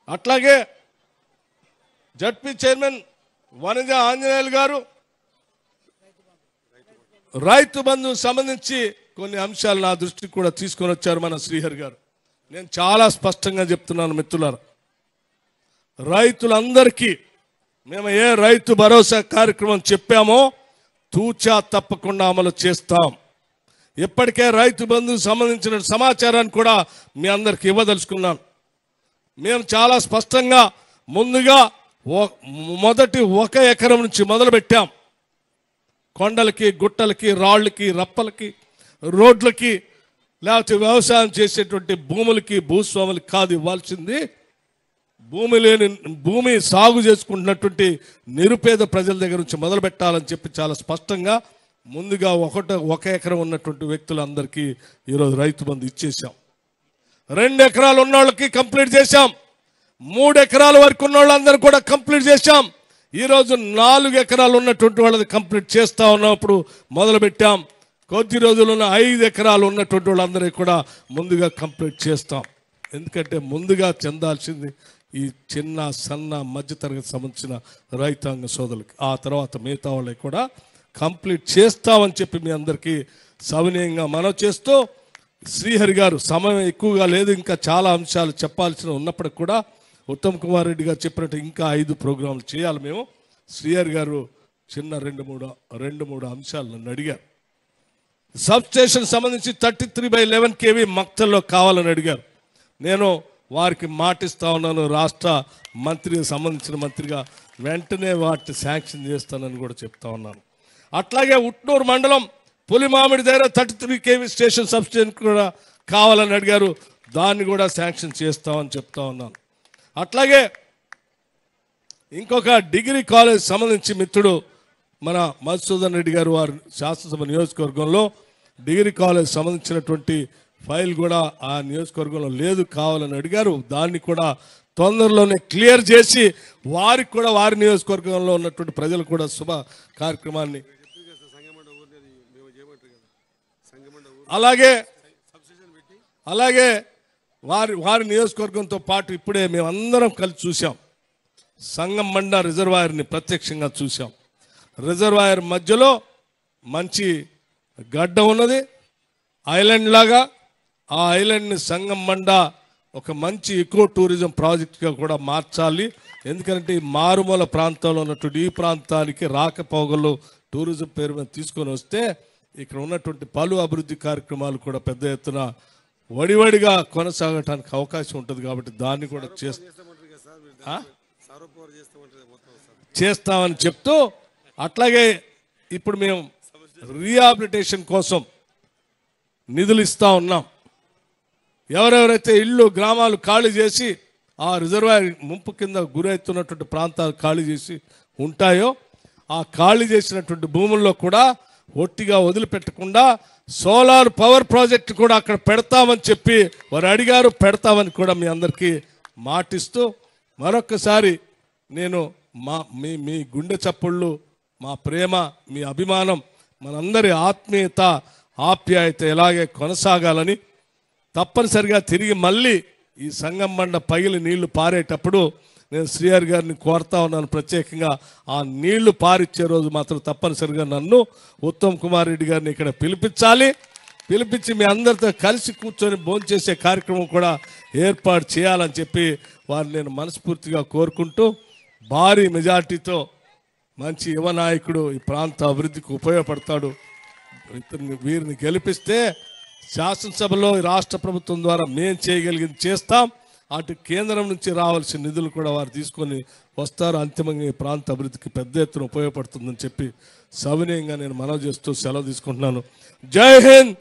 అట్లాగే ZP chairman Vanaja Anjaneyulu గారు రైతు బంధుకు సంబంధించి కొన్ని అంశాలు నా దృష్టికి కూడా తీసుకొని వచ్చారు మన శ్రీహరి గారు. నేను చాలా స్పష్టంగా చెప్తున్నాను మిత్రులారా, రైతులందరికీ మేము ఏ రైతు భరోసా కార్యక్రమం చెప్పామో తూచా తప్పకుండా అమలు చేస్తాం. ఇప్పటికే రైతు బంధుకు సంబంధించిన సమాచారాన్ని కూడా మీ అందరికి ఇవ్వదలుచుకున్నాను. మేము చాలా స్పష్టంగా ముందుగా మొదటి 1 ఎకరం నుంచి మొదలు పెట్టాం. కొండలకి, గుట్టలకి, రాళ్ళకి, రప్పలకి, రోడ్లకి, లేకపోతే వ్యవసాయం చేసేటువంటి భూములకి, భూస్వాములకి కాదు ఇవ్వాల్సింది. భూమి సాగు చేసుకుంటున్నటువంటి నిరుపేద ప్రజల దగ్గర నుంచి మొదలు పెట్టాలని చెప్పి చాలా స్పష్టంగా ముందుగా 1 ఎకరం ఉన్నటువంటి వ్యక్తులందరికీ ఈరోజు రైతు బంధు ఇచ్చేసాం. 2 ఎకరాలు ఉన్న వాళ్ళకి కంప్లీట్ చేశాం. 3 ఎకరాల వరకు ఉన్న వాళ్ళందరూ కూడా కంప్లీట్ చేశాం. ఈరోజు 4 ఎకరాలు ఉన్నటువంటి వాళ్ళది కంప్లీట్ చేస్తా ఉన్నప్పుడు మొదలు పెట్టాం. కొద్ది రోజులున్న 5 ఎకరాలు ఉన్నటువంటి వాళ్ళందరికీ కూడా ముందుగా కంప్లీట్ చేస్తాం. ఎందుకంటే ముందుగా చెందాల్సింది ఈ చిన్న సన్న మధ్యతరగతి సంబంధించిన రైతాంగ సోదరులకి, ఆ తర్వాత మిగతా వాళ్ళకి కూడా కంప్లీట్ చేస్తామని చెప్పి మీ అందరికీ సవినయంగా మనవి చేస్తూ, శ్రీహరి గారు సమయం ఎక్కువగా లేదు, ఇంకా చాలా అంశాలు చెప్పాల్సిన ఉన్నప్పటికి కూడా ఉత్తమ్ కుమార్ రెడ్డి గారు చెప్పినట్టు ఇంకా 5 ప్రోగ్రాంలు చేయాలి మేము. శ్రీహరి గారు చిన్న 2-3 అంశాలు నన్ను అడిగారు. సబ్స్టేషన్ సంబంధించి 33/11 kV మక్తల్లో కావాలని అడిగారు. నేను వారికి మాటిస్తా ఉన్నాను, రాష్ట్ర మంత్రికి సంబంధించిన మంత్రిగా వెంటనే వాటిని శాంక్షన్ చేస్తానని కూడా చెప్తా ఉన్నాను. అట్లాగే ఉట్నూరు మండలం పులిమామిడి దగ్గర 33 kV స్టేషన్ సబ్స్టేషన్ కూడా కావాలని అడిగారు, దాన్ని కూడా శాంక్షన్ చేస్తామని చెప్తా ఉన్నాను. అట్లాగే ఇంకొక డిగ్రీ కాలేజ్ సంబంధించి మిత్రుడు మన మధుసూదన్ రెడ్డి గారు వారి శాసనసభ నియోజకవర్గంలో డిగ్రీ కాలేజ్ సంబంధించినటువంటి ఫైల్ కూడా ఆ నియోజకవర్గంలో లేదు, కావాలని అడిగారు. దాన్ని కూడా తొందరలోనే క్లియర్ చేసి వారికి కూడా వారి నియోజకవర్గంలో ఉన్నటువంటి ప్రజలు కూడా శుభ కార్యక్రమాన్ని అలాగే వారి నియోజకవర్గంతో పాటు ఇప్పుడే మేమందరం కలిసి చూసాం. సంగమండ రిజర్వాయర్ని ప్రత్యక్షంగా చూసాం. రిజర్వాయర్ మధ్యలో మంచి గడ్డ ఉన్నది, ఐలాండ్ లాగా. ఆ ఐలాండ్ని సంగమండ ఒక మంచి ఎకో టూరిజం ప్రాజెక్ట్గా కూడా మార్చాలి. ఎందుకంటే ఈ మారుమూల ప్రాంతంలో ఉన్నటువంటి ఈ ప్రాంతానికి రాకపోగలు టూరిజం పేరు మీద తీసుకొని వస్తే ఇక్కడ ఉన్నటువంటి పలు అభివృద్ధి కార్యక్రమాలు కూడా పెద్ద ఎత్తున వడివడిగా కొనసాగటానికి అవకాశం ఉంటుంది. కాబట్టి దాన్ని కూడా చేస్తామని చెప్తూ, అట్లాగే ఇప్పుడు మేము రీహాబిలిటేషన్ కోసం నిధులు ఇస్తా ఉన్నాం. ఎవరెవరైతే ఇళ్ళు గ్రామాలు ఖాళీ చేసి ఆ రిజర్వాయర్ ముంపు కింద గురవుతున్నటువంటి ప్రాంతాలు ఖాళీ చేసి ఉంటాయో ఆ ఖాళీ చేసినటువంటి భూముల్లో కూడా ఒట్టిగా వదిలిపెట్టకుండా సోలార్ పవర్ ప్రాజెక్ట్ కూడా అక్కడ పెడతామని చెప్పి వారు అడిగారు. పెడతామని కూడా మీ అందరికీ మాటిస్తూ మరొకసారి నేను మీ గుండె చప్పుళ్ళు, మా ప్రేమ, మీ అభిమానం, మనందరి ఆత్మీయత, ఆప్యాయత ఇలాగే కొనసాగాలని, తప్పనిసరిగా తిరిగి మళ్ళీ ఈ సంగమండ పగిలి నీళ్లు పారేటప్పుడు నేను శ్రీహరి గారిని కోరుతా ఉన్నాను ప్రత్యేకంగా, ఆ నీళ్లు పారిచ్చే రోజు మాత్రం తప్పనిసరిగా నన్ను ఉత్తమ్ కుమార్ రెడ్డి గారిని ఇక్కడ పిలిపించి మీ అందరితో కలిసి కూర్చొని భోంచేసే కార్యక్రమం కూడా ఏర్పాటు చేయాలని చెప్పి వారిని నేను మనస్ఫూర్తిగా కోరుకుంటూ, భారీ మెజార్టీతో మంచి యువ నాయకుడు, ఈ ప్రాంత అభివృద్ధికి ఉపయోగపడతాడు, వీరిని గెలిపిస్తే శాసనసభలో రాష్ట్ర ప్రభుత్వం ద్వారా మేము చేయగలిగింది చేస్తాం. అటు కేంద్రం నుంచి రావాల్సిన నిధులు కూడా వారు తీసుకొని వస్తారు. అంతిమంగా ఈ ప్రాంత అభివృద్ధికి పెద్ద ఎత్తున ఉపయోగపడుతుందని చెప్పి సవినయంగా నేను మనవి చేస్తూ సెలవు తీసుకుంటున్నాను. జై హింద్.